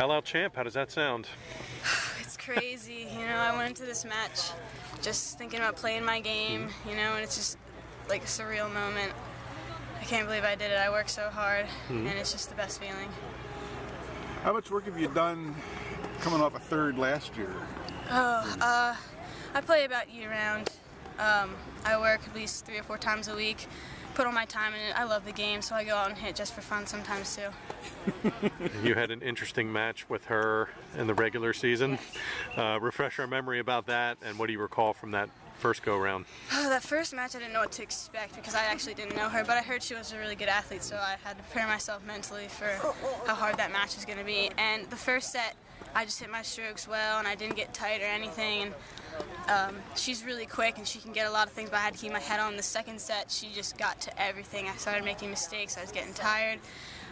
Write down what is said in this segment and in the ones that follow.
LL champ, how does that sound? It's crazy. You know, I went into this match just thinking about playing my game, you know, and it's just like a surreal moment. I can't believe I did it. I worked so hard, and it's just the best feeling. How much work have you done coming off a third last year? Oh, I play about year-round. I work at least 3 or 4 times a week, put all my time in it. I love the game, so I go out and hit just for fun sometimes too. You had an interesting match with her in the regular season. Yes. Refresh our memory about that, and what do you recall from that first go-round? Oh, that first match I didn't know what to expect because I actually didn't know her, but I heard she was a really good athlete, so I had to prepare myself mentally for how hard that match was going to be. And the first set, I just hit my strokes well, and I didn't get tight or anything. And she's really quick, and she can get a lot of things, but I had to keep my head on. The second set, she just got to everything. I started making mistakes. I was getting tired.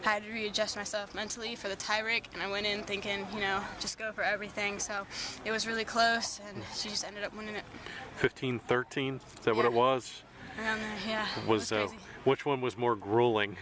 I had to readjust myself mentally for the tiebreak, and I went in thinking, you know, just go for everything. So it was really close, and she just ended up winning it. 15-13, is that what it was? Around there, yeah. Was crazy. which one was more grueling,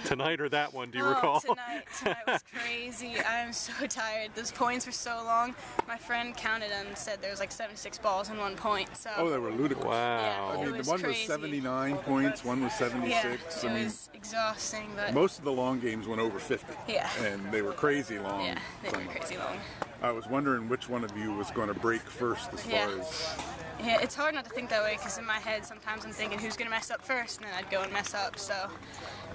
tonight or that one? Do you recall? Tonight was crazy. I'm so tired. Those points were so long. My friend counted and said there was like 76 balls in 1 point. So. Oh, they were ludicrous. Wow. Yeah, I mean, was one crazy. was 79 points, one was 76. Yeah, it was exhausting, but most of the long games went over 50. Yeah. And they were crazy long. yeah, they were crazy long. I was wondering which one of you was going to break first as far as... Yeah, it's hard not to think that way because in my head sometimes I'm thinking who's going to mess up first, and then I'd go and mess up. So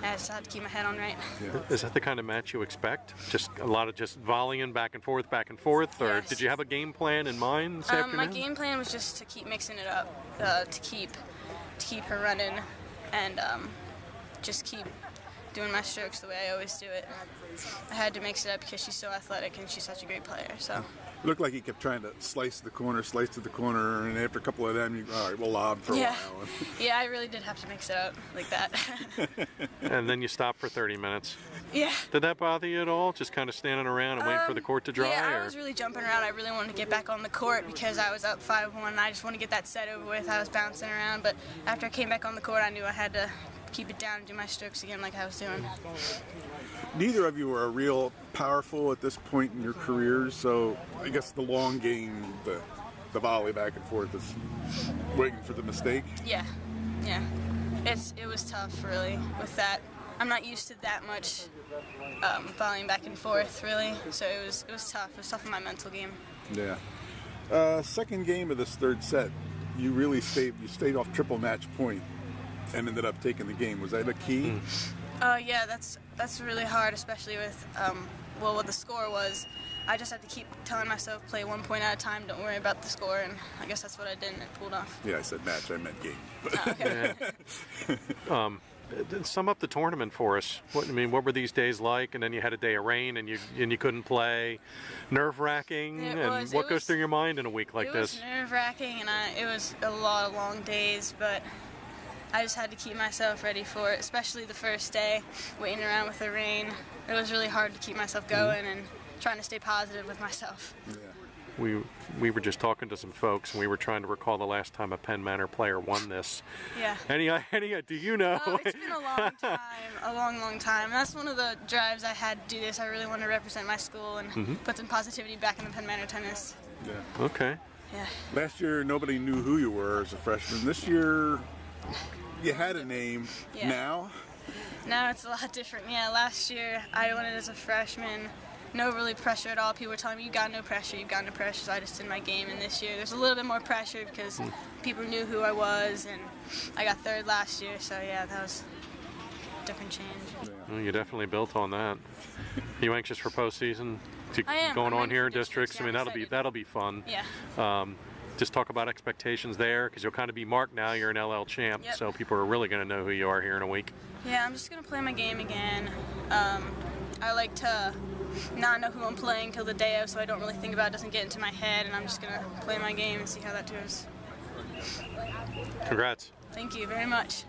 I just had to keep my head on right. Yeah. Is that the kind of match you expect? Just a lot of just volleying back and forth, or Yes. did you have a game plan in mind this afternoon? My game plan was just to keep mixing it up, to keep her running, and just keep doing my strokes the way I always do it. I had to mix it up because she's so athletic and she's such a great player. So. Looked like he kept trying to slice to the corner, and after a couple of them, all right, we'll lob for a while. Yeah, I really did have to mix it up like that. And then you stopped for 30 minutes. Yeah. Did that bother you at all? Just kind of standing around and waiting for the court to dry? Yeah, or? I was really jumping around. I really wanted to get back on the court because I was up 5-1. I just wanted to get that set over with. I was bouncing around, but after I came back on the court, I knew I had to keep it down and do my strokes again like I was doing. Neither of you are real powerful at this point in your careers, so I guess the long game, the volley back and forth is waiting for the mistake. Yeah. It was tough, really, with that. I'm not used to that much volleying back and forth, really, so it was tough. It was tough in my mental game. Yeah. Second game of this third set, you really stayed off triple match point and ended up taking the game. Was that a key? Yeah, that's really hard, especially with what the score was. I just had to keep telling myself, play 1 point at a time, don't worry about the score, and I guess that's what I did, and it pulled off. Yeah, I said match, I meant game. Okay. Sum up the tournament for us. What were these days like? And then you had a day of rain, and you couldn't play. Nerve-wracking. And what goes through your mind in a week like this? It was nerve-wracking, and it was a lot of long days, but I just had to keep myself ready for it, especially the first day, waiting around with the rain. It was really hard to keep myself going and trying to stay positive with myself. Yeah. We were just talking to some folks, and we were trying to recall the last time a Penn Manor player won this. Yeah. Any do you know? Oh, it's been a long time, a long time. That's one of the drives I had to do this. I really want to represent my school and put some positivity back in the Penn Manor tennis. Yeah. Okay. Yeah. Last year, nobody knew who you were as a freshman. This year, you had a name. Yeah. Now it's a lot different. Yeah, last year I won it as a freshman. No really pressure at all. People were telling me, you got no pressure, so I just did my game. And this year there's a little bit more pressure because people knew who I was, and I got third last year, so yeah, that was a different change. Yeah. Well, you definitely built on that. Are you anxious for postseason? I am. Going I'm on here in ready for districts? Yeah, that'll be fun. Yeah. Just talk about expectations there, because you'll kind of be marked now. You're an LL champ, Yep. so people are really going to know who you are here in a week. Yeah, I'm just going to play my game again. I like to not know who I'm playing till the day of, so I don't really think about it, doesn't get into my head, and I'm just going to play my game and see how that goes. Congrats. Thank you very much.